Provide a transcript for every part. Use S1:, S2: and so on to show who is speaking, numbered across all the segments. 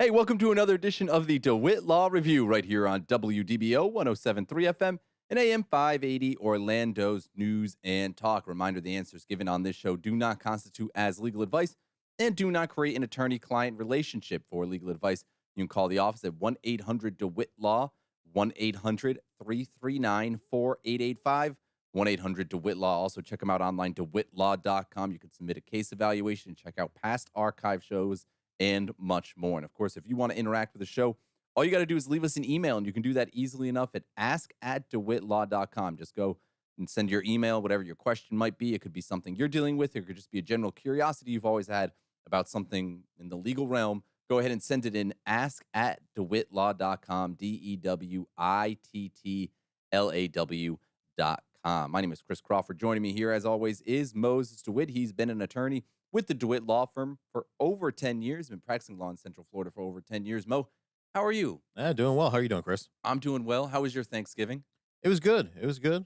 S1: Hey, welcome to another edition of the DeWitt Law Review right here on WDBO 1073 FM and AM 580 Orlando's News and Talk. Reminder, the answers given on this show do not constitute as legal advice and do not create an attorney-client relationship. For legal advice, you can call the office at 1-800-DeWitt-LAW, 1-800-339-4885, 1-800-DeWitt-LAW. Also, check them out online, DeWittLaw.com. You can submit a case evaluation, check out past archive shows, and much more. And of course, if you want to interact with the show, all you got to do is leave us an email, and you can do that easily enough at ask@dewittlaw.com. Just go and send your email, whatever your question might be. It could be something you're dealing with. It could just be a general curiosity you've always had about something in the legal realm. Go ahead and send it in, ask@dewittlaw.com, DeWittlaw.com. My name is Chris Crawford. Joining me here, as always, is Moses DeWitt. He's been an attorney with the DeWitt Law Firm for over 10 years. Been practicing law in Central Florida for over 10 years. Mo, how are you?
S2: Doing well. How are you doing, Chris?
S1: I'm doing well. How was your Thanksgiving?
S2: It was good. It was good.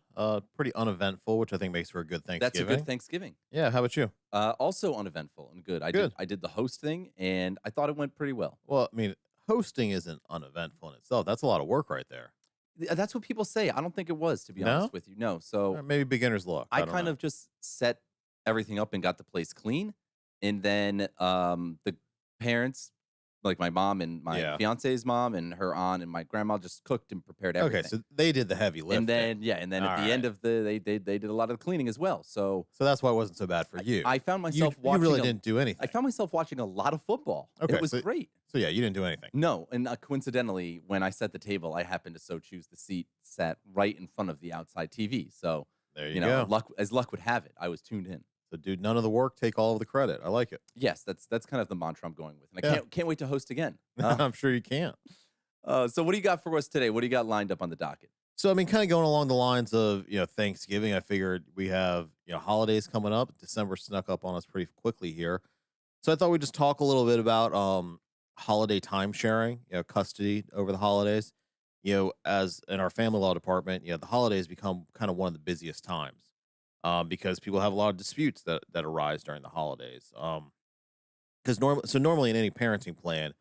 S2: Pretty uneventful, which I think makes for a good
S1: That's a
S2: Thanksgiving.
S1: good Thanksgiving.
S2: Yeah. How about you?
S1: Also uneventful and good.
S2: Good.
S1: I did the host thing, and I thought it went pretty well.
S2: Well, I mean, hosting isn't uneventful in itself. That's a lot of work right there.
S1: That's what people say. I don't think it was, to be
S2: No?
S1: honest with you. No. So
S2: Maybe beginner's luck.
S1: I
S2: don't
S1: kind
S2: know.
S1: of just set everything up and got the place clean. And then the parents, like my mom and my
S2: Yeah.
S1: fiance's mom and her aunt and my grandma, just cooked and prepared everything.
S2: Okay, so they did the heavy lifting.
S1: And then, and then at
S2: All
S1: the end
S2: right.
S1: of they did a lot of the cleaning as well. So
S2: So that's why it wasn't so bad for you.
S1: I found
S2: you,
S1: myself
S2: you
S1: watching.
S2: really didn't do anything.
S1: I found myself watching a lot of football.
S2: Okay,
S1: It was
S2: so-
S1: great.
S2: So yeah, you didn't do anything.
S1: No, and coincidentally, when I set the table, I happened to so choose the seat sat right in front of the outside TV. So
S2: There
S1: you
S2: you
S1: know,
S2: go.
S1: luck would have it, I was tuned in.
S2: So do none of the work, take all of the credit. I like it.
S1: Yes, that's kind of the mantra I'm going with, and I
S2: Yeah.
S1: can't wait to host again.
S2: I'm sure you can't.
S1: So what do you got for us today? What do you got lined up on the docket?
S2: So I mean, kind of going along the lines of Thanksgiving. I figured we have holidays coming up. December snuck up on us pretty quickly here, so I thought we'd just talk a little bit about holiday time sharing, custody over the holidays. As in our family law department, the holidays become kind of one of the busiest times because people have a lot of disputes that arise during the holidays. Because normally in any parenting plan,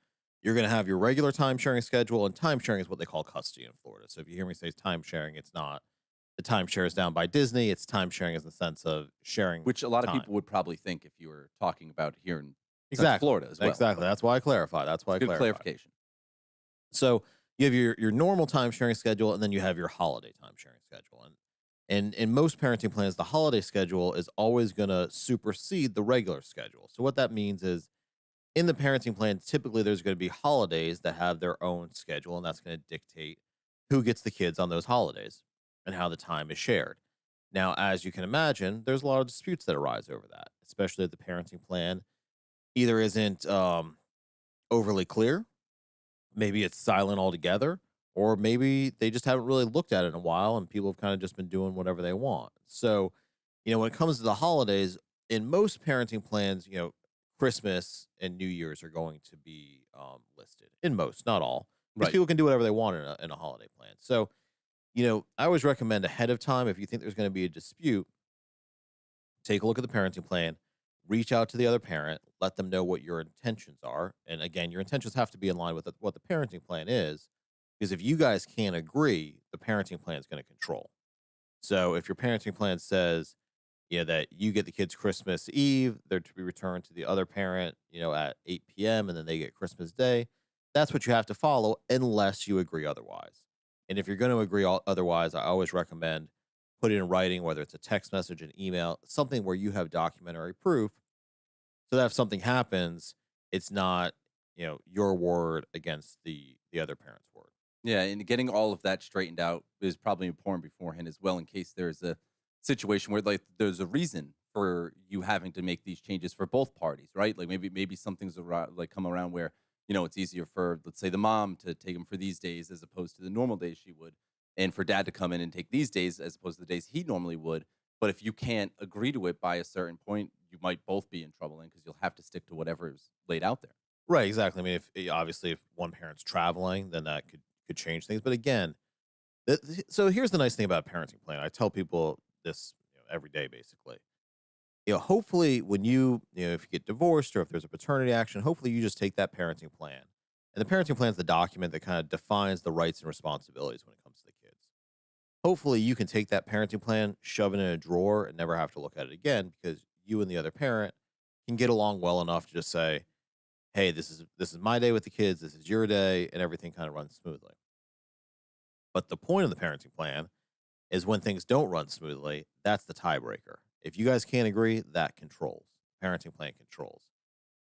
S2: you're going to have your regular time sharing schedule, and time sharing is what they call custody in Florida. So if you hear me say time sharing, it's not the time share is down by Disney. It's time sharing in the sense of sharing,
S1: Which a lot of
S2: time.
S1: people would probably think if you were talking about here in Central
S2: Exactly,
S1: Florida as well.
S2: exactly. That's why I clarify. That's why I
S1: Good
S2: clarify.
S1: clarification.
S2: So you have your normal time sharing schedule, and then you have your holiday time sharing schedule. And in most parenting plans, the holiday schedule is always going to supersede the regular schedule. So what that means is, in the parenting plan, typically there's going to be holidays that have their own schedule, and that's going to dictate who gets the kids on those holidays and how the time is shared. Now, as you can imagine, there's a lot of disputes that arise over that, especially if the parenting plan either isn't overly clear, maybe it's silent altogether, or maybe they just haven't really looked at it in a while and people have kind of just been doing whatever they want. So, when it comes to the holidays, in most parenting plans, Christmas and New Year's are going to be listed in most, not all, because
S1: Right.
S2: people can do whatever they want in a holiday plan. So, I always recommend ahead of time, if you think there's going to be a dispute, take a look at the parenting plan, reach out to the other parent, let them know what your intentions are. And again, your intentions have to be in line with what the parenting plan is, because if you guys can't agree, the parenting plan is going to control. So if your parenting plan says, that you get the kids Christmas Eve, they're to be returned to the other parent, at 8 p.m., and then they get Christmas Day, that's what you have to follow unless you agree otherwise. And if you're going to agree otherwise, I always recommend put it in writing, whether it's a text message, an email, something where you have documentary proof, so that if something happens, it's not, your word against the other parent's word.
S1: Yeah, and getting all of that straightened out is probably important beforehand as well, in case there's a situation where there's a reason for you having to make these changes for both parties, right? Like maybe something's come around where it's easier for, let's say, the mom to take him for these days as opposed to the normal days she would, and for dad to come in and take these days as opposed to the days he normally would. But if you can't agree to it by a certain point, you might both be in trouble, because you'll have to stick to whatever is laid out there.
S2: Right, exactly. I mean, obviously if one parent's traveling, then that could change things. But again, so here's the nice thing about a parenting plan. I tell people this every day, basically. Hopefully when if you get divorced or if there's a paternity action, hopefully you just take that parenting plan And the parenting plan is the document that kind of defines the rights and responsibilities when it comes to the kids. Hopefully, you can take that parenting plan, shove it in a drawer, and never have to look at it again because you and the other parent can get along well enough to just say, "Hey, this is my day with the kids. This is your day," and everything kind of runs smoothly. But the point of the parenting plan is when things don't run smoothly, that's the tiebreaker. If you guys can't agree, that controls. Parenting plan controls.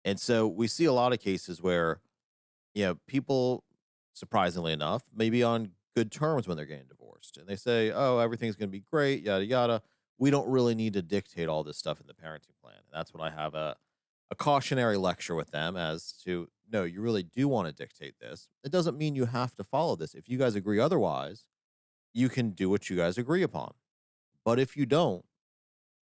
S2: And so we see a lot of cases where, people, surprisingly enough, maybe on good terms when they're getting divorced. And they say, oh, everything's going to be great, yada, yada. We don't really need to dictate all this stuff in the parenting plan. And that's when I have a cautionary lecture with them as to, no, you really do want to dictate this. It doesn't mean you have to follow this. If you guys agree otherwise, you can do what you guys agree upon. But if you don't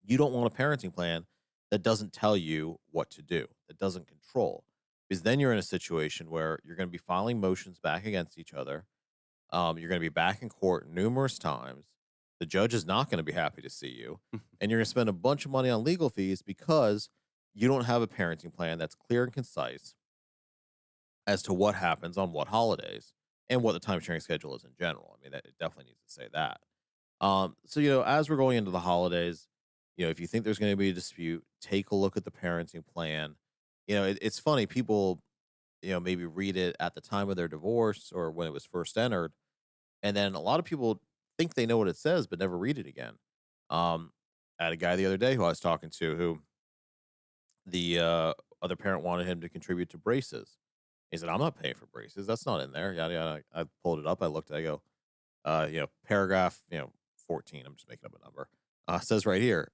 S2: want a parenting plan that doesn't tell you what to do, that doesn't control. Because then you're in a situation where you're going to be filing motions back against each other. You're going to be back in court numerous times. The judge is not going to be happy to see you. And you're going to spend a bunch of money on legal fees because you don't have a parenting plan that's clear and concise as to what happens on what holidays and what the time sharing schedule is in general. I mean, it definitely needs to say that. So, as we're going into the holidays, if you think there's going to be a dispute, take a look at the parenting plan. It's funny, people, maybe read it at the time of their divorce or when it was first entered. And then a lot of people think they know what it says, but never read it again. I had a guy the other day who I was talking to who the other parent wanted him to contribute to braces. He said, I'm not paying for braces. That's not in there. Yada, yada. I pulled it up. I looked, I go, paragraph, 14, I'm just making up a number, says right here,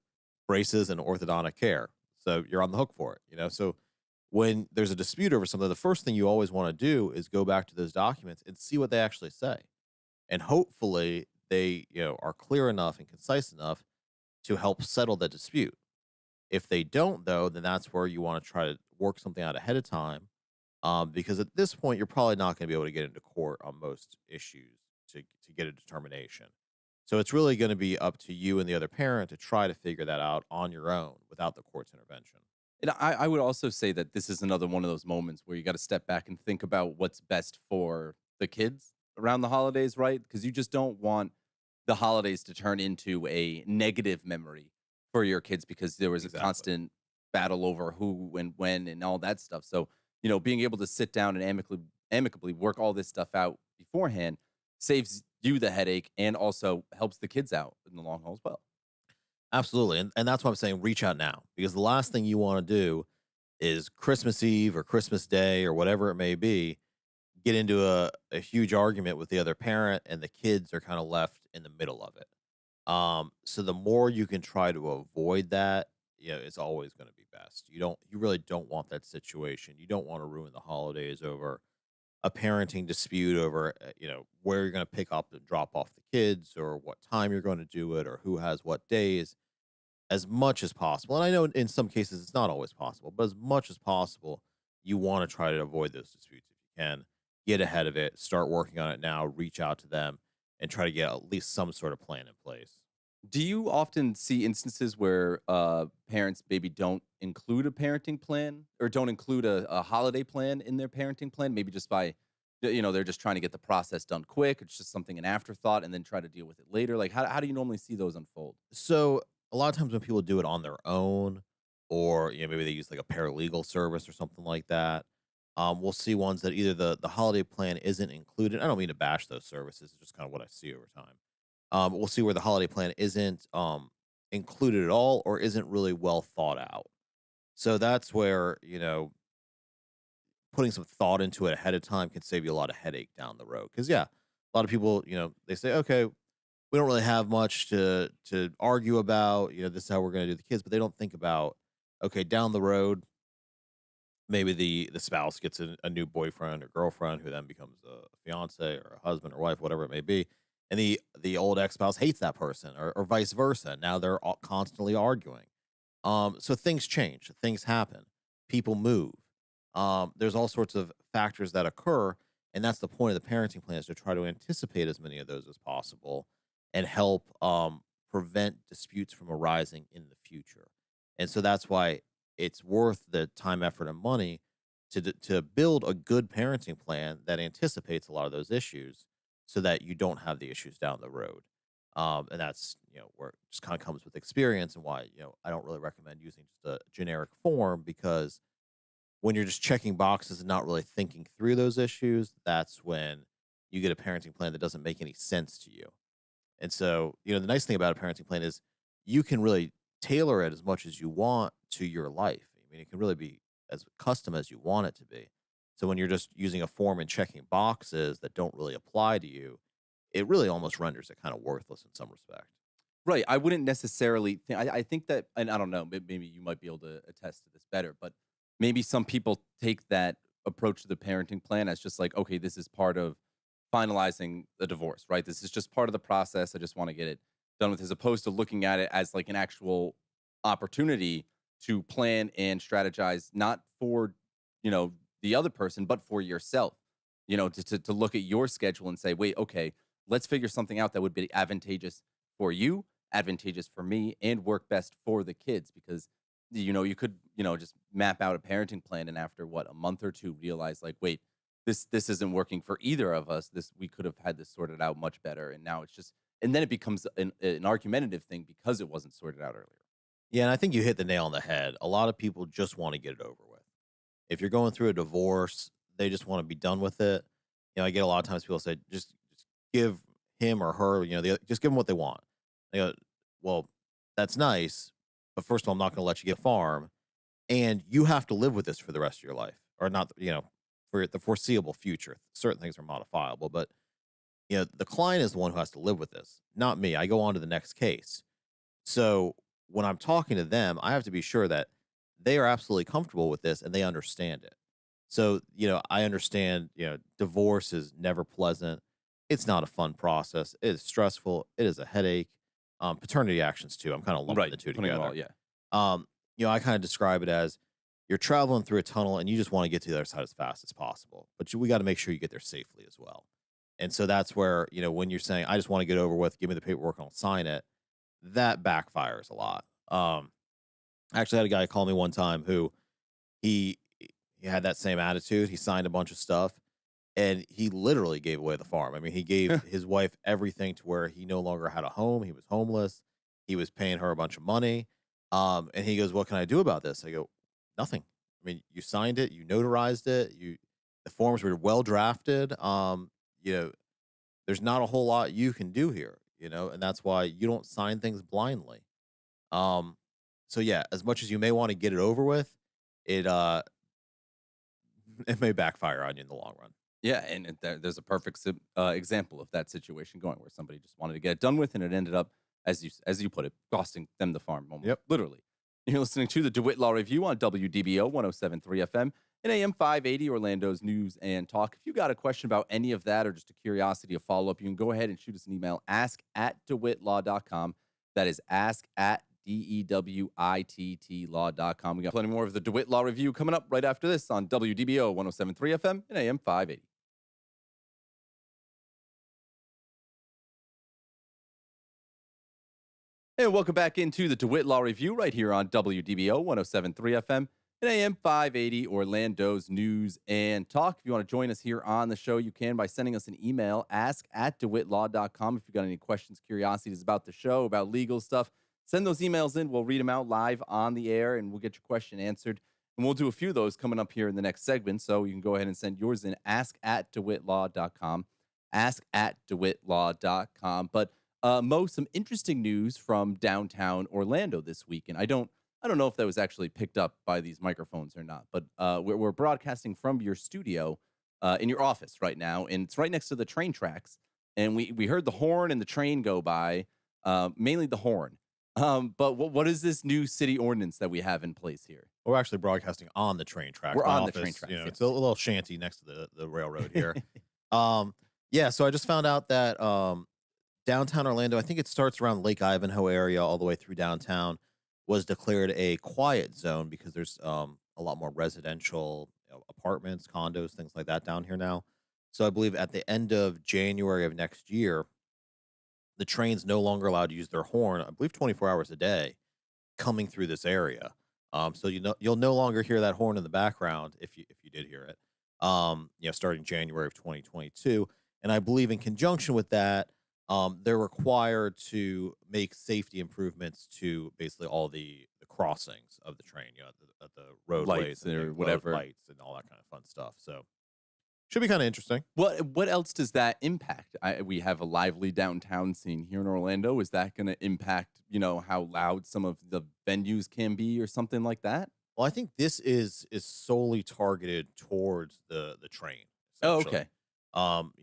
S2: braces and orthodontic care. So you're on the hook for it. So when there's a dispute over something, the first thing you always want to do is go back to those documents and see what they actually say. And hopefully they, are clear enough and concise enough to help settle the dispute. If they don't, though, then that's where you want to try to work something out ahead of time. Because at this point, you're probably not going to be able to get into court on most issues to get a determination. So it's really going to be up to you and the other parent to try to figure that out on your own without the court's intervention.
S1: And I would also say that this is another one of those moments where you got to step back and think about what's best for the kids around the holidays, right? Because you just don't want the holidays to turn into a negative memory for your kids because there was a
S2: Exactly.
S1: constant battle over who and when and all that stuff. So, being able to sit down and amicably work all this stuff out beforehand saves you the headache and also helps the kids out in the long haul as well.
S2: Absolutely. And that's why I'm saying reach out now because the last thing you want to do is Christmas Eve or Christmas Day or whatever it may be, get into a huge argument with the other parent and the kids are kind of left in the middle of it. So the more you can try to avoid that, it's always going to be best. You really don't want that situation. You don't want to ruin the holidays over a parenting dispute over, where you're going to pick up and drop off the kids or what time you're going to do it or who has what days as much as possible. And I know in some cases it's not always possible, but as much as possible, you want to try to avoid those disputes if you can. Get ahead of it, start working on it now, reach out to them and try to get at least some sort of plan in place.
S1: Do you often see instances where parents maybe don't include a parenting plan or don't include a holiday plan in their parenting plan? Maybe just by, they're just trying to get the process done quick. It's just something an afterthought and then try to deal with it later. Like, how do you normally see those unfold?
S2: So a lot of times when people do it on their own, or maybe they use like a paralegal service or something like that, we'll see ones that either the holiday plan isn't included. I don't mean to bash those services; it's just kind of what I see over time. We'll see where the holiday plan isn't included at all, or isn't really well thought out. So that's where putting some thought into it ahead of time can save you a lot of headache down the road. Because yeah, a lot of people they say, okay, we don't really have much to argue about. This is how we're going to do the kids, but they don't think about, okay, down the road, maybe the spouse gets a new boyfriend or girlfriend who then becomes a fiance or a husband or wife, whatever it may be, and the old ex spouse hates that person, or vice versa. Now they're all constantly arguing. So things change, things happen, people move. There's all sorts of factors that occur, and that's the point of the parenting plan is to try to anticipate as many of those as possible and help prevent disputes from arising in the future. And so that's why it's worth the time, effort, and money to build a good parenting plan that anticipates a lot of those issues so that you don't have the issues down the road. And that's, where it just kind of comes with experience and why, I don't really recommend using just a generic form because when you're just checking boxes and not really thinking through those issues, that's when you get a parenting plan that doesn't make any sense to you. And so, the nice thing about a parenting plan is you can really tailor it as much as you want to your life. I mean, it can really be as custom as you want it to be. So when you're just using a form and checking boxes that don't really apply to you, it really almost renders it kind of worthless in some respect.
S1: Right. I wouldn't necessarily I think that, and I don't know, maybe you might be able to attest to this better, but maybe some people take that approach to the parenting plan as just like, okay, this is part of finalizing the divorce, right? This is just part of the process. I just want to get it done with, as opposed to looking at it as like an actual opportunity to plan and strategize, not for, the other person, but for yourself, to look at your schedule and say, wait, okay, let's figure something out that would be advantageous for you, advantageous for me, and work best for the kids. Because, you could, just map out a parenting plan and after what, a month or two, realize like, wait, this isn't working for either of us. This We could have had this sorted out much better. And now it's just, and then it becomes an argumentative thing because it wasn't sorted out earlier.
S2: Yeah, and I think you hit the nail on the head. A lot of people just want to get it over with. If you're going through a divorce, they just want to be done with it. I get a lot of times people say, just give him or her, just give them what they want. They go, well, that's nice, but first of all, I'm not going to let you get a farm, and you have to live with this for the rest of your life, or not, for the foreseeable future. Certain things are modifiable, but the client is the one who has to live with this, not me. I go on to the next case. So when I'm talking to them, I have to be sure that they are absolutely comfortable with this and they understand it. So, I understand, divorce is never pleasant. It's not a fun process. It is stressful. It is a headache. Paternity actions too. I'm kind of lumping
S1: Right.
S2: the two
S1: Putting it all,
S2: together.
S1: yeah.
S2: I kind of describe it as you're traveling through a tunnel and you just want to get to the other side as fast as possible. But we got to make sure you get there safely as well. And so that's where, when you're saying, I just want to get over with, give me the paperwork and I'll sign it, that backfires a lot. I actually had a guy call me one time who he he had that same attitude. He signed a bunch of stuff and he literally gave away the farm. I mean, he gave his wife everything to where he no longer had a home. He was homeless. He was paying her a bunch of money. And he goes, "What can I do about this?" I go, "Nothing. I mean, you signed it, you notarized it, the forms were well drafted. You know, there's not a whole lot you can do here, and that's why you don't sign things blindly. Um, so yeah, as much as you may want to get it over with, it it may backfire on you in the long run.
S1: Yeah, and there's a perfect example of that situation going where somebody just wanted to get it done with, and it ended up, as you put it, costing them the farm, almost
S2: Yep.
S1: literally. You're listening to the DeWitt Law Review on WDBO 107.3 FM and AM 580, Orlando's news and talk. If you got a question about any of that or just a curiosity, a follow up, you can go ahead and shoot us an email, ask@dewittlaw.com. That is ask@DEWITT law.com. We got plenty more of the DeWitt Law Review coming up right after this on WDBO 107.3 FM and AM 580. And welcome back into the DeWitt Law Review right here on WDBO 107.3 FM and AM 580, Orlando's news and talk. If you want to join us here on the show, you can by sending us an email, ask@dewittlaw.com. If you've got any questions, curiosities about the show, about legal stuff, send those emails in. We'll read them out live on the air and we'll get your question answered. And we'll do a few of those coming up here in the next segment. So you can go ahead and send yours in, ask@dewittlaw.com, ask@dewittlaw.com. But Mo, some interesting news from downtown Orlando this week, and I don't know if that was actually picked up by these microphones or not, but we're broadcasting from your studio in your office right now, and it's right next to the train tracks. And we heard the horn and the train go by, mainly the horn. But what is this new city ordinance that we have in place here?
S2: We're actually broadcasting on the train tracks.
S1: We're
S2: My
S1: on the train
S2: office,
S1: tracks, yes.
S2: it's a little shanty next to the railroad here. Yeah, so I just found out that downtown Orlando, I think it starts around Lake Ivanhoe area all the way through downtown, was declared a quiet zone because there's a lot more residential, apartments, condos, things like that down here now. So I believe at the end of January of next year, the train's no longer allowed to use their horn, I believe 24 hours a day, coming through this area. So you'll no longer hear that horn in the background if you did hear it. Starting January of 2022, and I believe in conjunction with that, they're required to make safety improvements to basically all the crossings of the train, at the roadways
S1: Lights
S2: and
S1: or
S2: things, road
S1: whatever.
S2: lights and all that kind of fun stuff. So should be kind of interesting.
S1: What else does that impact? We have a lively downtown scene here in Orlando. Is that going to impact, how loud some of the venues can be or something like that?
S2: Well, I think this is solely targeted towards the train,
S1: Oh,
S2: essentially.
S1: okay.
S2: I'm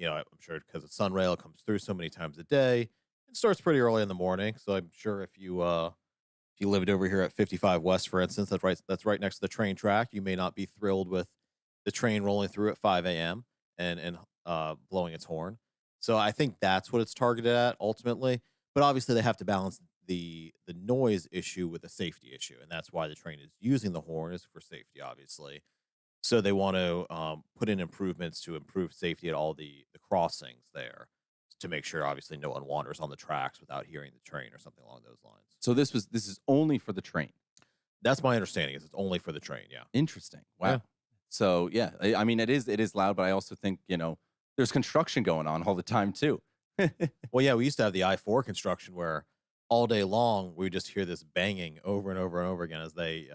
S2: sure because the Sunrail comes through so many times a day. It starts pretty early in the morning, so I'm sure if you lived over here at 55 West, for instance, that's right next to the train track, you may not be thrilled with the train rolling through at 5 a.m. and blowing its horn. So I think that's what it's targeted at ultimately. But obviously, they have to balance the noise issue with the safety issue, and that's why the train is using the horn is for safety, obviously. So they want to put in improvements to improve safety at all the crossings there to make sure, obviously, no one wanders on the tracks without hearing the train or something along those lines.
S1: So this is only for the train.
S2: That's my understanding. Is it's only for the train? Yeah.
S1: Interesting.
S2: Yeah.
S1: Wow. So yeah, I mean it is loud, but I also think there's construction going on all the time too.
S2: Well, yeah, we used to have the I-4 construction where all day long we would just hear this banging over and over and over again as they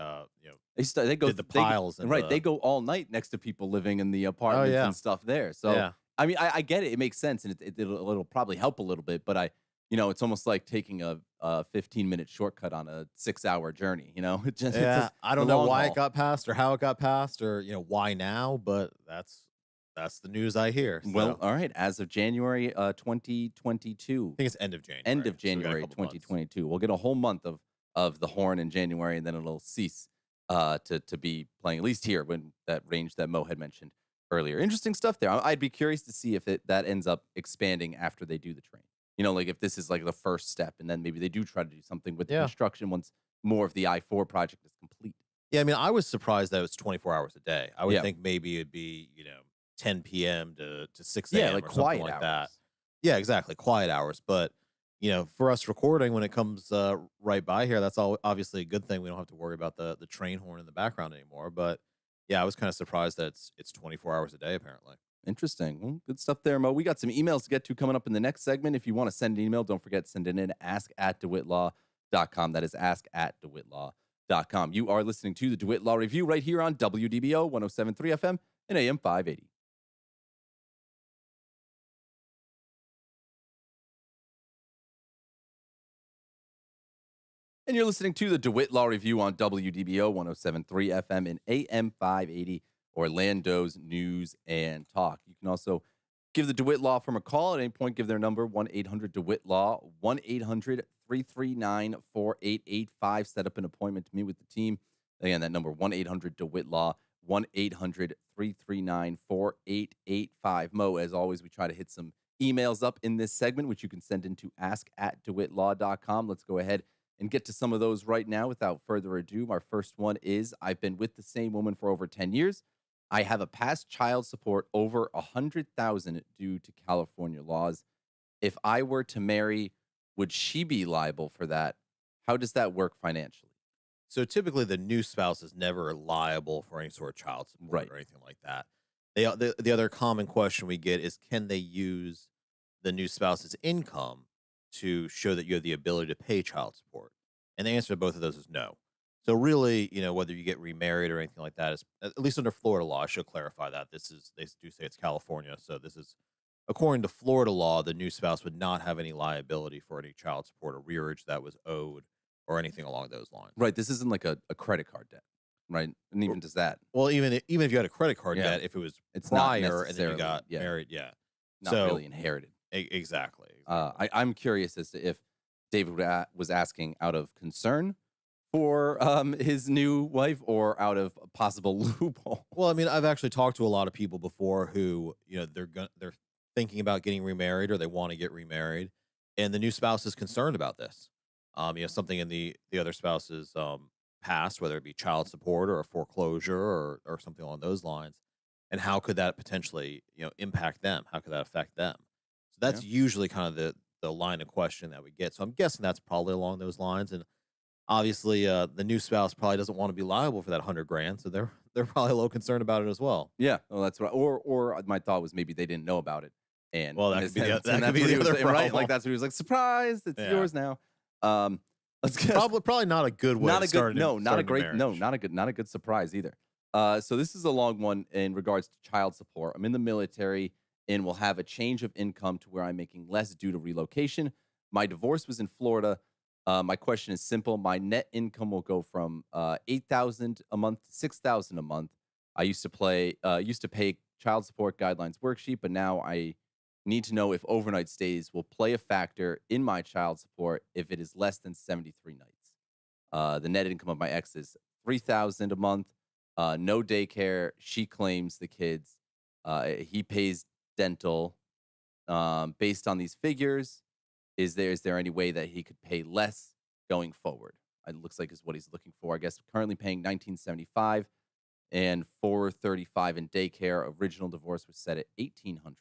S1: They go
S2: did the piles and
S1: right. They
S2: the
S1: go all night next to people living in the
S2: oh
S1: apartments
S2: yeah
S1: and stuff there. So
S2: yeah
S1: I mean, I get it. It makes sense, and it'll probably help a little bit. But it's almost like taking a 15-minute shortcut on a 6-hour journey. It's
S2: yeah.
S1: just
S2: I
S1: the
S2: don't know
S1: long
S2: why it
S1: haul.
S2: got passed or how it got passed or why now, but that's the news I hear.
S1: Well,
S2: So
S1: all right. As of January 2022,
S2: I think it's end of
S1: end
S2: January,
S1: of
S2: so we got a
S1: January
S2: couple months.
S1: 2022, we'll get a whole month of the horn in January, and then it'll cease to be playing, at least here, when that range that Mo had mentioned earlier. Interesting stuff there. I'd be curious to see if that ends up expanding after they do the train. Like if this is like the first step, and then maybe they do try to do something with the
S2: Yeah.
S1: construction once more of the I-4 project is complete.
S2: Yeah, I mean, I was surprised that it was 24 hours a day. I would
S1: Yeah.
S2: think maybe it'd be, 10 p.m. to 6
S1: Yeah,
S2: a.m.
S1: like
S2: or something
S1: quiet
S2: like that.
S1: hours.
S2: Yeah, exactly. Quiet hours. But, for us recording when it comes right by here, that's all obviously a good thing. We don't have to worry about the train horn in the background anymore. But yeah, I was kind of surprised that it's 24 hours a day, apparently.
S1: Interesting. Well, good stuff there, Mo. We got some emails to get to coming up in the next segment. If you want to send an email, don't forget to send it in ask@DeWittLaw.com. That is ask@DeWittLaw.com. You are listening to the DeWitt Law Review right here on WDBO 1073 FM and AM 580. And you're listening to the DeWitt Law Review on WDBO 1073 FM and AM 580, Orlando's News and Talk. You can also give the DeWitt Law Firm a call at any point. Give their number, 1-800-DeWitt Law, 1-800-339-4885. Set up an appointment to meet with the team. Again, that number, 1-800-DeWitt Law, 1-800-339-4885. Mo, as always, we try to hit some emails up in this segment, which you can send into ask@DeWittLaw.com. Let's go ahead and get to some of those right now without further ado. Our first one is, I've been with the same woman for over 10 years. I have a past child support over 100,000 due to California laws. If I were to marry, would she be liable for that? How does that work financially?
S2: So typically, the new spouse is never liable for any sort of child support
S1: Right.
S2: or anything like that. The other common question we get is, can they use the new spouse's income to show that you have the ability to pay child support? And the answer to both of those is no. So really, whether you get remarried or anything like that is, at least under Florida law, I should clarify that they do say it's California. So this is, according to Florida law, the new spouse would not have any liability for any child support or rearage that was owed or anything along those lines.
S1: Right. This isn't like a credit card debt, right? And even does that,
S2: Well, even if you had a credit card
S1: Yeah.
S2: debt, if it was
S1: It's not
S2: prior and then you
S1: necessarily-
S2: got
S1: yeah.
S2: married, yeah.
S1: not
S2: So
S1: really inherited.
S2: Exactly.
S1: I'm curious as to if David was asking out of concern for his new wife or out of a possible loophole.
S2: Well, I mean, I've actually talked to a lot of people before who, they're thinking about getting remarried or they want to get remarried, and the new spouse is concerned about this. Something in the other spouse's past, whether it be child support or a foreclosure or something along those lines, and how could that potentially impact them? How could that affect them? So that's usually kind of the line of question that we get. So I'm guessing that's probably along those lines, and Obviously, the new spouse probably doesn't want to be liable for that 100 grand, so they're probably a little concerned about it as well.
S1: Yeah, well, that's right. Or my thought was maybe they didn't know about it, and
S2: Well,
S1: in
S2: that
S1: a
S2: could be the
S1: sense,
S2: that
S1: and
S2: could
S1: that's
S2: be
S1: what he
S2: the
S1: was
S2: other
S1: saying, right? Like
S2: problem.
S1: that's what he was like. Surprise! It's
S2: Yeah,
S1: yours now. Um, let's get
S2: probably not a good way
S1: not
S2: to
S1: a good
S2: start
S1: no, not a
S2: start a new
S1: great no,
S2: marriage.
S1: not a good surprise either. So this is a long one in regards to child support. I'm in the military and will have a change of income to where I'm making less due to relocation. My divorce was in Florida. My question is simple. My net income will go from 8,000 a month to 6,000 a month. I used to pay child support guidelines worksheet, but now I need to know if overnight stays will play a factor in my child support if it is less than 73 nights. The net income of my ex is 3,000 a month. No daycare. She claims the kids. He pays dental. Based on these figures, is there any way that he could pay less going forward? It looks like is what he's looking for. I guess currently paying 1975 and 435 in daycare. Original divorce was set at 1,800.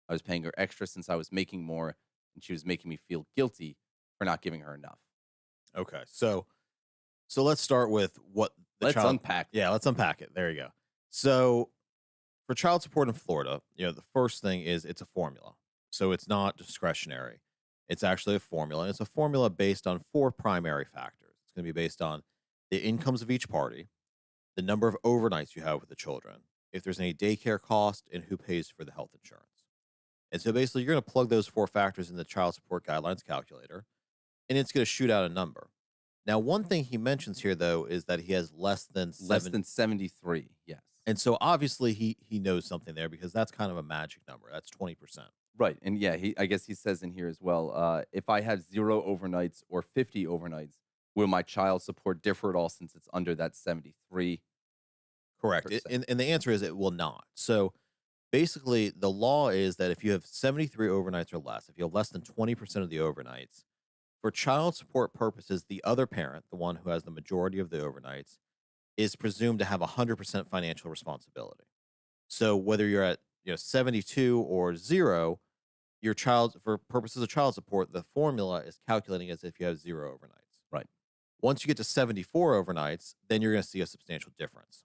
S1: I was paying her extra since I was making more, and she was making me feel guilty for not giving her enough.
S2: Okay, so let's start with what the
S1: Let's
S2: child.
S1: unpack
S2: Yeah,
S1: that.
S2: let's unpack it. There you go. So for child support in Florida, the first thing is it's a formula. So it's not discretionary. It's actually a formula. And it's a formula based on four primary factors. It's going to be based on the incomes of each party, the number of overnights you have with the children, if there's any daycare cost, and who pays for the health insurance. And so basically, you're going to plug those four factors in the child support guidelines calculator, and it's going to shoot out a number. Now, one thing he mentions here, though, is that he has less than
S1: Less
S2: seven.
S1: than 73. Yes.
S2: And so obviously he knows something there because that's kind of a magic number. That's 20%.
S1: Right. And yeah, I guess he says in here as well, if I have 0 overnights or 50 overnights, will my child support differ at all since it's under that 73%?
S2: Correct. And the answer is it will not. So basically, the law is that if you have 73 overnights or less, if you have less than 20% of the overnights, for child support purposes, the other parent, the one who has the majority of the overnights, is presumed to have 100% financial responsibility. So whether you're at 72 or 0, your child, for purposes of child support, the formula is calculating as if you have 0 overnights.
S1: Right.
S2: Once you get to 74 overnights, then you're going to see a substantial difference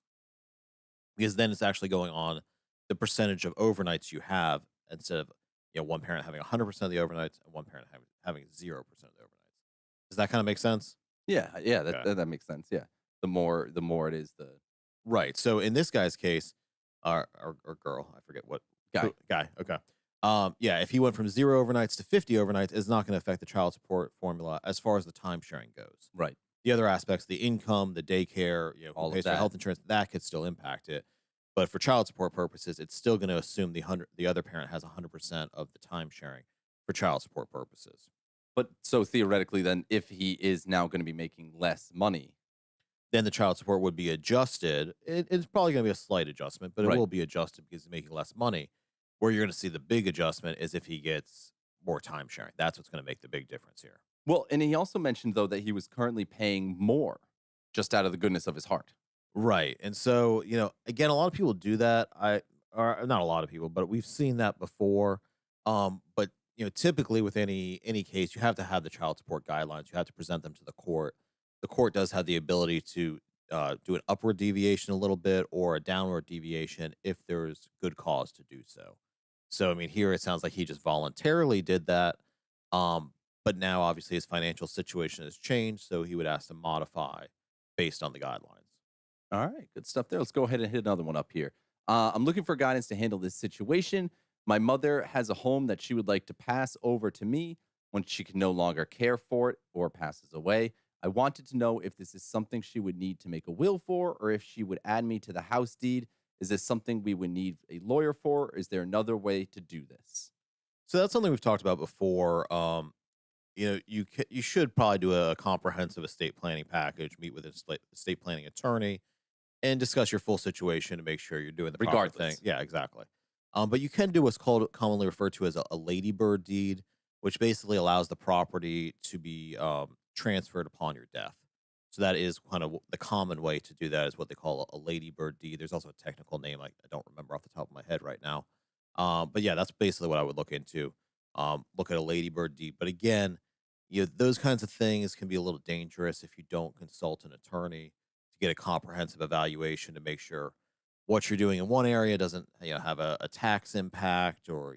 S2: because then it's actually going on the percentage of overnights you have instead of one parent having 100% of the overnights and one parent having 0% of the overnights. Does that kind of make sense?
S1: Yeah. Yeah. That,
S2: Okay.
S1: that, that makes sense. Yeah. The more it is, the
S2: Right. So in this guy's case, or girl, I forget what
S1: guy.
S2: guy. Okay. Yeah, if he went from 0 overnights to 50 overnights, it's not going to affect the child support formula as far as the time sharing goes.
S1: Right.
S2: The other aspects, the income, the daycare, who
S1: All of
S2: pays for
S1: that.
S2: health insurance, that could still impact it. But for child support purposes, it's still going to assume the other parent has 100% of the time sharing for child support purposes.
S1: But so theoretically, then, if he is now going to be making less money,
S2: Then the child support would be adjusted. It's probably going to be a slight adjustment, but it
S1: Right.
S2: will be adjusted because he's making less money. Where you're going to see the big adjustment is if he gets more time sharing. That's what's going to make the big difference here.
S1: well, and he also mentioned though that he was currently paying more just out of the goodness of his heart.
S2: Right. And so, again, a lot of people do that. Or not a lot of people, but we've seen that before. But typically with any case, you have to have the child support guidelines. You have to present them to the court. The court does have the ability to do an upward deviation a little bit or a downward deviation if there's good cause to do so. So, I mean, here it sounds like he just voluntarily did that. But now obviously his financial situation has changed, so he would ask to modify based on the guidelines.
S1: All right, good stuff there. Let's go ahead and hit another one up here. I'm looking for guidance to handle this situation. My mother has a home that she would like to pass over to me when she can no longer care for it or passes away. I wanted to know if this is something she would need to make a will for, or if she would add me to the house deed. Is this something we would need a lawyer for? Or is there another way to do this?
S2: So that's something we've talked about before. You should probably do a comprehensive estate planning package, meet with an estate planning attorney, and discuss your full situation to make sure you're doing the proper thing.
S1: Regardless.
S2: Yeah, exactly. But you can do what's commonly referred to as a Ladybird Deed, which basically allows the property to be transferred upon your death. So that is kind of the common way to do that is what they call a Ladybird Deed. There's also a technical name I don't remember off the top of my head right now. But yeah, that's basically what I would look into. Look at a Ladybird Deed. But again, those kinds of things can be a little dangerous if you don't consult an attorney to get a comprehensive evaluation to make sure what you're doing in one area doesn't have a tax impact or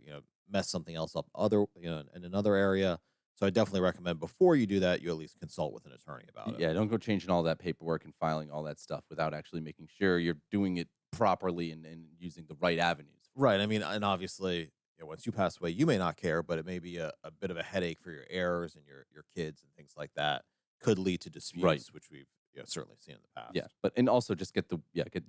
S2: mess something else up in another area. So I definitely recommend before you do that, you at least consult with an attorney about it.
S1: Yeah, don't go changing all that paperwork and filing all that stuff without actually making sure you're doing it properly and using the right avenues.
S2: Right. I mean, and obviously, once you pass away, you may not care, but it may be a bit of a headache for your heirs and your kids and things like that. Could lead to
S1: Right.
S2: disputes, which we've certainly seen in the past.
S1: Yeah, but and also just get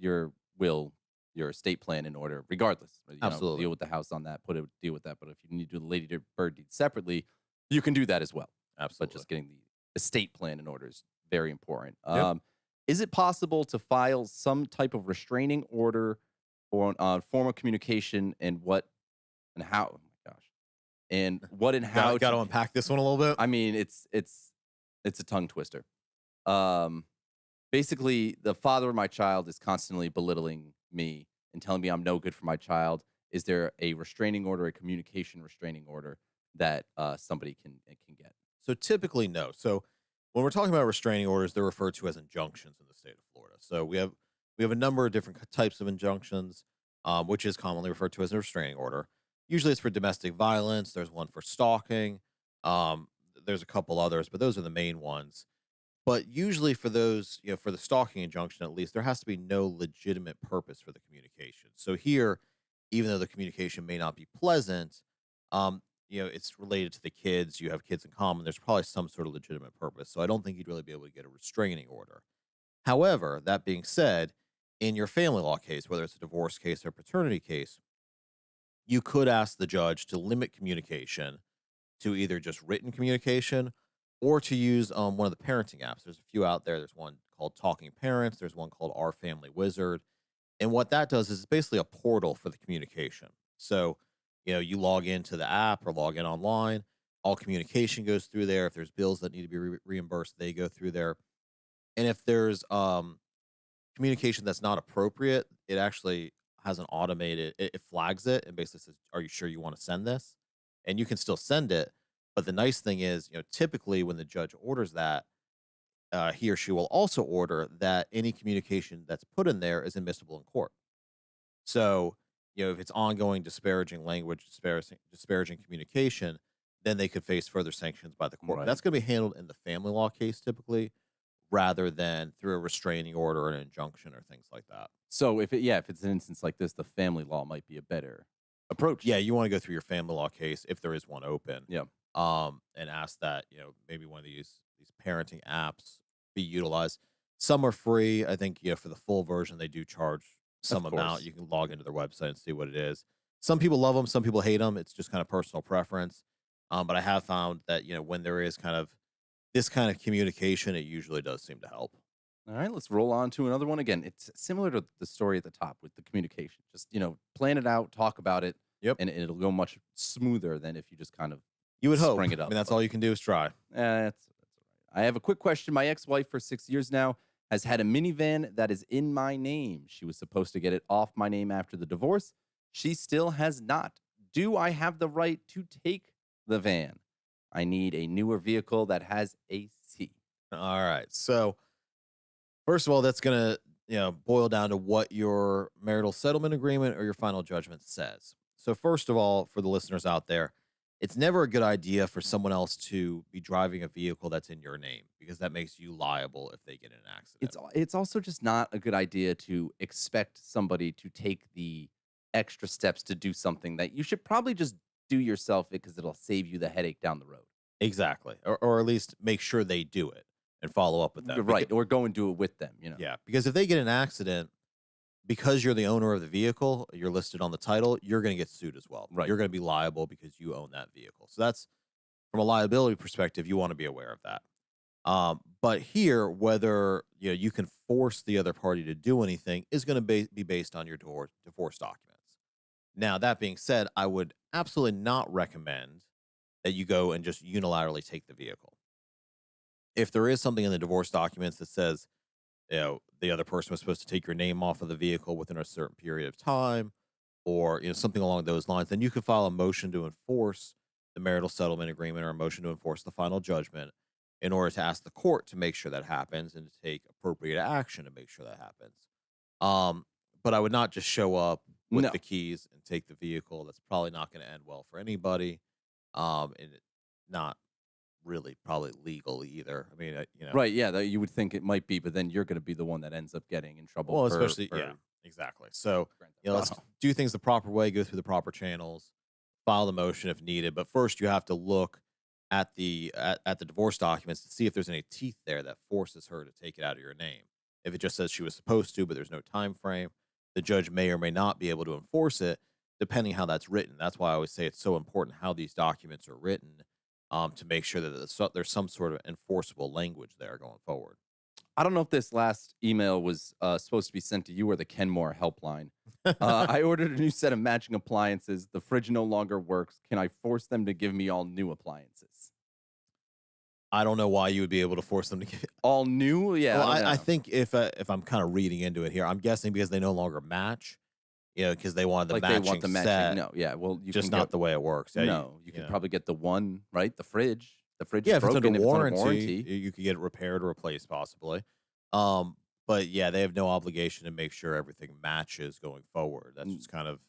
S1: your will, your estate plan in order, regardless.
S2: Absolutely.
S1: Deal with the house on that, deal with that. But if you need to do the Ladybird Deed separately, you can do that as well. But
S2: Absolutely.
S1: just getting the estate plan in order is very important.
S2: Yep.
S1: Is it possible to file some type of restraining order or form of communication, and what and how? Oh my gosh, and what and how?
S2: Got to unpack this one a little bit.
S1: I mean, it's a tongue twister. Um, Basically, the father of my child is constantly belittling me and telling me I'm no good for my child. Is there a restraining order, a communication restraining order that somebody can get?
S2: So typically, no. So when we're talking about restraining orders, they're referred to as injunctions in the state of Florida. So we have a number of different types of injunctions, which is commonly referred to as a restraining order. Usually, it's for domestic violence. There's one for stalking. Um, there's a couple others, but those are the main ones. But usually, for those, for the stalking injunction, at least, there has to be no legitimate purpose for the communication. So here, even though the communication may not be pleasant, it's related to the kids. You have kids in common. There's probably some sort of legitimate purpose. So I don't think you'd really be able to get a restraining order. However, that being said, in your family law case, whether it's a divorce case or a paternity case, you could ask the judge to limit communication to either just written communication or to use one of the parenting apps. There's a few out there. There's one called Talking Parents. There's one called Our Family Wizard. And what that does is it's basically a portal for the communication. So, you log into the app or log in online. All communication goes through there. If there's bills that need to be reimbursed, they go through there. And if there's communication that's not appropriate, it actually has an automated, it flags it and basically says, "Are you sure you want to send this?" And you can still send it. But the nice thing is, typically when the judge orders that, he or she will also order that any communication that's put in there is admissible in court. So, if it's ongoing disparaging language, disparaging communication, then they could face further sanctions by the court. But
S1: Right.
S2: that's going to be handled in the family law case typically, rather than through a restraining order or an injunction or things like that.
S1: So if it's an instance like this, the family law might be a better approach.
S2: Yeah, you want to go through your family law case if there is one open.
S1: Yeah.
S2: And ask that maybe one of these parenting apps be utilized. Some are free. I think for the full version they do charge some
S1: Of
S2: amount.
S1: course.
S2: You can log into their website and see what it is. Some people love them, some people hate them. It's just kind of personal preference. But I have found that when there is kind of this kind of communication, it usually does seem to help.
S1: All right, let's roll on to another one. Again, it's similar to the story at the top with the communication. Just, plan it out, talk about it,
S2: Yep.
S1: and it'll go much smoother than if you just kind of
S2: You would hope.
S1: spring it
S2: I
S1: up.
S2: mean, that's
S1: But,
S2: all you can do is try.
S1: that's all right. I have a quick question. My ex-wife for 6 years now has had a minivan that is in my name. She was supposed to get it off my name after the divorce. She still has not. Do I have the right to take the van? I need a newer vehicle that has AC.
S2: All right. So first of all, that's gonna boil down to what your marital settlement agreement or your final judgment says. So first of all, for the listeners out there, it's never a good idea for someone else to be driving a vehicle that's in your name because that makes you liable if they get in an accident.
S1: It's also just not a good idea to expect somebody to take the extra steps to do something that you should probably just do yourself because it'll save you the headache down the road.
S2: Exactly, or at least make sure they do it and follow up with them.
S1: You're right, or go and do it with them.
S2: Yeah, because if they get in an accident, because you're the owner of the vehicle, you're listed on the title, you're going to get sued as well.
S1: Right.
S2: You're going to be liable because you own that vehicle. So that's from a liability perspective, you want to be aware of that. But here, whether you can force the other party to do anything is going to be based on your divorce documents. Now, that being said, I would absolutely not recommend that you go and just unilaterally take the vehicle. If there is something in the divorce documents that says, the other person was supposed to take your name off of the vehicle within a certain period of time, or something along those lines, then you could file a motion to enforce the marital settlement agreement or a motion to enforce the final judgment in order to ask the court to make sure that happens and to take appropriate action to make sure that happens. Um, but I would not just show up with the
S1: No.
S2: keys and take the vehicle. That's probably not going to end well for anybody. And not really probably legal either. I mean,
S1: Right, yeah, that you would think it might be, but then you're gonna be the one that ends up getting in trouble
S2: well,
S1: for
S2: especially, yeah, exactly. So,
S1: Grand Theft
S2: let's
S1: Auto.
S2: do things the proper way, go through the proper channels, file the motion if needed. But first, you have to look at the divorce documents to see if there's any teeth there that forces her to take it out of your name. If it just says she was supposed to, but there's no time frame, the judge may or may not be able to enforce it, depending how that's written. That's why I always say it's so important how these documents are written, to make sure that there's some sort of enforceable language there going forward.
S1: I don't know if this last email was supposed to be sent to you or the Kenmore helpline. I ordered a new set of matching appliances. The fridge no longer works. Can I force them to give me all new appliances?
S2: I don't know why you would be able to force them to give.
S1: All new? Yeah,
S2: Well,
S1: I don't
S2: I
S1: know.
S2: think if I'm kind of reading into it here, I'm guessing because they no longer match, because they wanted the
S1: Like they
S2: matching
S1: want the matching.
S2: set,
S1: No, yeah. Well, you
S2: just
S1: can
S2: not
S1: get
S2: the way it works. Yeah,
S1: no. You
S2: you
S1: can
S2: know.
S1: probably get the one, right? The fridge. The fridge is
S2: Yeah, if it's
S1: broken.
S2: under
S1: If it's under
S2: warranty,
S1: warranty.
S2: you could get it repaired or replaced possibly. But yeah, they have no obligation to make sure everything matches going forward. That's
S1: Mm,
S2: just kind of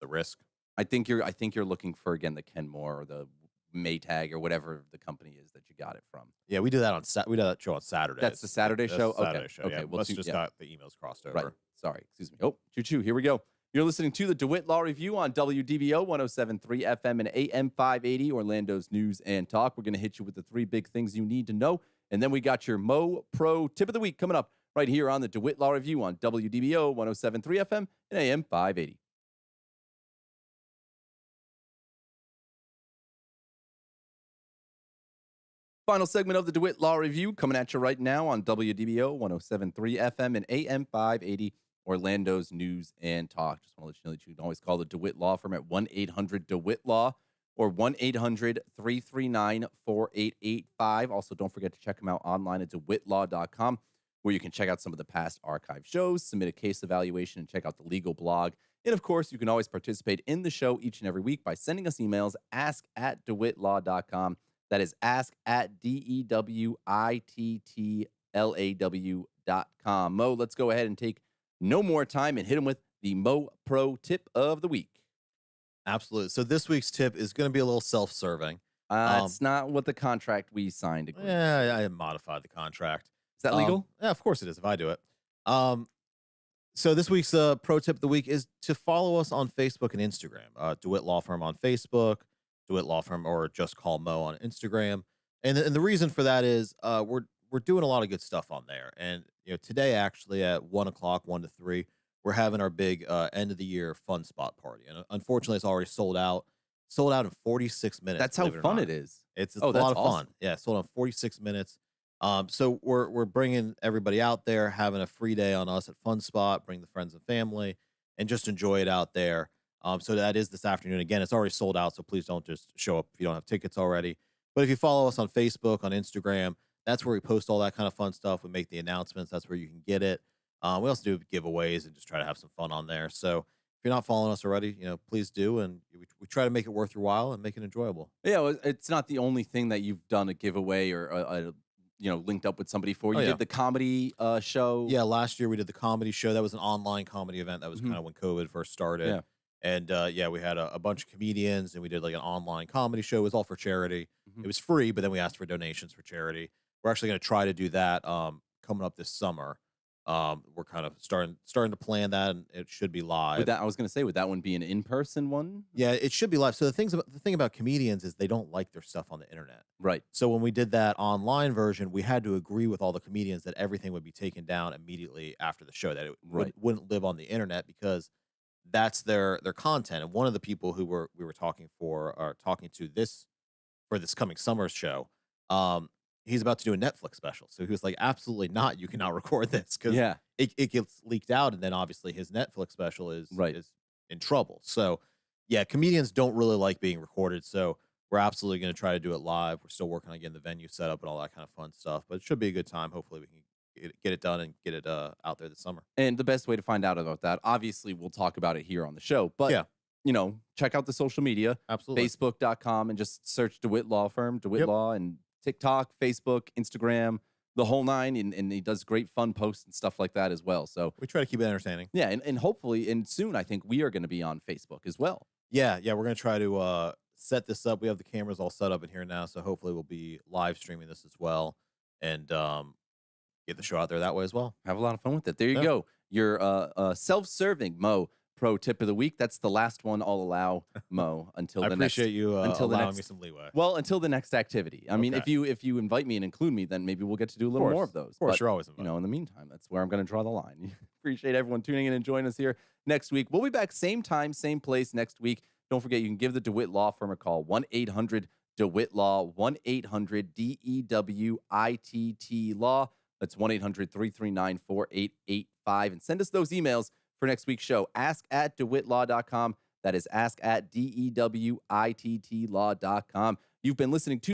S2: the risk.
S1: I think you're looking for again the Kenmore or the Maytag or whatever the company is that you got it from.
S2: Yeah, we do that we do that show on Saturdays.
S1: That's the
S2: Yeah,
S1: Saturday
S2: that's
S1: show.
S2: the Saturday
S1: Okay.
S2: show.
S1: Okay.
S2: Yeah,
S1: Well,
S2: must have just
S1: yeah.
S2: got the emails crossed
S1: Right.
S2: over.
S1: Sorry. Excuse me. Oh, choo choo. Here we go. You're listening to the DeWitt Law Review on WDBO 107.3 FM and AM 580, Orlando's News and Talk. We're going to hit you with the 3 big things you need to know. And then we got your Mo Pro Tip of the Week coming up right here on the DeWitt Law Review on WDBO 107.3 FM and AM 580. Final segment of the DeWitt Law Review coming at you right now on WDBO 107.3 FM and AM 580, Orlando's News and Talk. Just want to let you know that you can always call the DeWitt Law Firm at 1-800-DeWitt Law or 1-800-339-4885. Also, don't forget to check them out online at dewittlaw.com, where you can check out some of the past archive shows, submit a case evaluation, and check out the legal blog. And of course, you can always participate in the show each and every week by sending us emails, ask@dewittlaw.com. That is ask at DEWITTLAW.com. Mo, let's go ahead and take no more time and hit him with the Mo Pro Tip of the Week.
S2: Absolutely. So this week's tip is going to be a little self-serving.
S1: It's not what the contract we signed agreed.
S2: Yeah, I modified the contract.
S1: Is that legal?
S2: Yeah, of course it is if I do it. So this week's pro tip of the week is to follow us on Facebook and Instagram. DeWitt Law Firm on Facebook, DeWitt Law Firm, or just call Mo on Instagram. And the reason for that is we're doing a lot of good stuff on there. And today actually at 1 o'clock, 1 to 3, we're having our big end of the year fun spot party. And unfortunately, it's already sold out. Sold out in 46 minutes.
S1: That's how fun it is.
S2: It's a
S1: Oh,
S2: lot
S1: that's
S2: of
S1: awesome.
S2: fun. Yeah, sold out in 46 minutes. So we're bringing everybody out there, having a free day on us at Fun Spot. Bring the friends and family, and just enjoy it out there. So that is this afternoon. Again, it's already sold out, so please don't just show up if you don't have tickets already. But if you follow us on Facebook, on Instagram, that's where we post all that kind of fun stuff. We make the announcements. That's where you can get it. We also do giveaways and just try to have some fun on there. So if you're not following us already, please do. And we try to make it worth your while and make it enjoyable.
S1: Yeah, well, it's not the only thing that you've done a giveaway or linked up with somebody for. You did the comedy show.
S2: Yeah, last year we did the comedy show. That was an online comedy event. That was
S1: Mhm.
S2: kind of when COVID first started.
S1: Yeah.
S2: And we had a bunch of comedians, and we did like an online comedy show. It was all for charity.
S1: Mhm.
S2: It was free, but then we asked for donations for charity. We're actually going to try to do that coming up this summer. We're kind of starting to plan that, and it should be live.
S1: I was going to say, would that one be an in-person one?
S2: Yeah, it should be live. So the thing about comedians is they don't like their stuff on the internet.
S1: Right.
S2: So when we did that online version, we had to agree with all the comedians that everything would be taken down immediately after the show, that it wouldn't live on the internet because that's their content. And one of the people who we were talking to this for this coming summer's show, he's about to do a Netflix special. So he was like, absolutely not. You cannot record this because
S1: Yeah.
S2: it gets leaked out. And then obviously his Netflix special is in trouble. So yeah, comedians don't really like being recorded. So we're absolutely going to try to do it live. We're still working on getting the venue set up and all that kind of fun stuff, but it should be a good time. Hopefully we can get it done and get it out there this summer.
S1: And the best way to find out about that, obviously, we'll talk about it here on the show. But check out the social media,
S2: Absolutely.
S1: facebook.com, and just search DeWitt Law Firm, DeWitt
S2: Yep.
S1: Law, and TikTok, Facebook, Instagram, the whole nine. And he does great fun posts and stuff like that as well. So,
S2: We try to keep it entertaining.
S1: yeah. And hopefully, and soon, I think we are going to be on Facebook as well.
S2: Yeah, we're gonna try to set this up. We have the cameras all set up in here now, so hopefully we'll be live streaming this as well, and get the show out there that way as well.
S1: Have a lot of fun with it. There you
S2: Yeah.
S1: go. Your self-serving Mo pro tip of the week. That's the last one I'll allow, Mo, until
S2: I
S1: the next.
S2: appreciate you
S1: until the
S2: allowing
S1: next-
S2: me some leeway.
S1: Well, until the next activity. I mean,
S2: Okay.
S1: if you invite me and include me, then maybe we'll get to do a little more of those.
S2: Of course,
S1: But,
S2: you're always invited.
S1: in the meantime, that's where I'm going to draw the line. Appreciate everyone tuning in and joining us here next week. We'll be back same time, same place next week. Don't forget, you can give the DeWitt Law Firm a call, 1-800-DeWitt Law, 1-800-DEWITT Law. That's 1-800-339-4885. And send us those emails for next week's show. ask@DeWittLaw.com. That is ask@DEWITT Law.com. You've been listening to